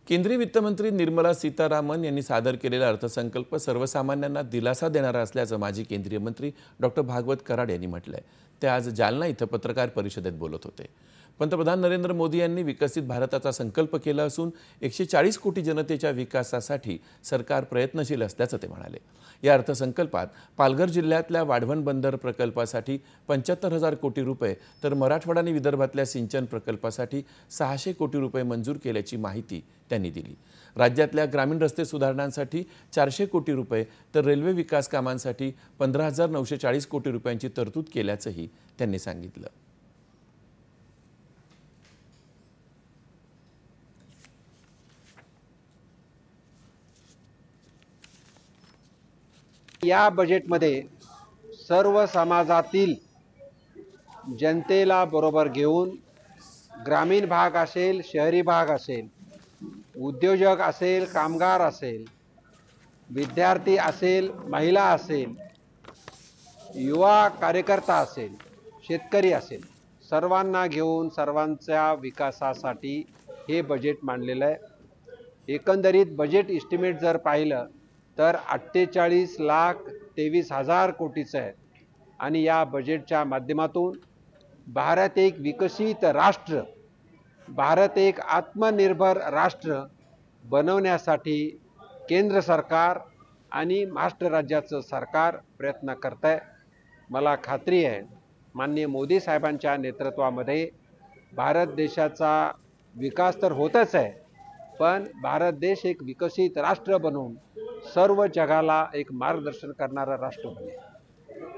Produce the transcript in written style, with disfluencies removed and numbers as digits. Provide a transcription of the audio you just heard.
केंद्रीय वित्तमंत्री निर्मला सीतारामन यांनी सादर केलेला अर्थसंकल्प सर्वसामान्यांना दिलासा देणारा असल्याचं माजी केंद्रीय मंत्री डॉक्टर भागवत कराड यांनी म्हटलंय। ते आज जालना इथं पत्रकार परिषदेत बोलत होते। पंतप्रधान नरेंद्र मोदी यांनी विकसित भारताचा संकल्प केला असून 140 कोटी जनतेच्या विकासासाठी सरकार प्रयत्नशील असल्याचं ते म्हणाले। या अर्थसंकल्पात पालघर जिल्ह्यातल्या वाढवण बंदर प्रकल्पासाठी 75,000 कोटी रुपये तर मराठवाडा आणि विदर्भातल्या सिंचन प्रकल्पासाठी 600 कोटी रुपये मंजूर केल्याची माहिती त्यांनी दिली। राज्यातल्या ग्रामीण रस्ते सुधारणांसाठी 400 कोटी रुपये तर रेल्वे विकास कामांसाठी 15,940 कोटी रुपयांची तरतूद केल्याचंही त्यांनी सांगितलं। या बजेटमध्ये सर्व समाजातील जनतेला बरोबर घेऊन ग्रामीण भाग असेल, शहरी भाग असेल, उद्योजक असेल, कामगार असेल, विद्यार्थी असेल, महिला असेल, युवा कार्यकर्ता असेल, शेतकरी असेल, सर्वांना घेऊन सर्वांच्या विकासासाठी हे बजेट मांडलेलं आहे। एकंदरीत बजेट एस्टिमेट जर पाहिलं तर 48,23,000 कोटीचं आहे आणि या बजेटच्या माध्यमातून भारत एक विकसित राष्ट्र, भारत एक आत्मनिर्भर राष्ट्र बनवण्यासाठी केंद्र सरकार आणि महाराष्ट्र राज्याचं सरकार प्रयत्न करत आहे। मला खात्री आहे माननीय मोदी साहेबांच्या नेतृत्वामध्ये भारत देशाचा विकास तर होतच आहे, पण भारत देश एक विकसित राष्ट्र बनवून सर्व जगाला एक मार्गदर्शन करणारा राष्ट्र बनेल।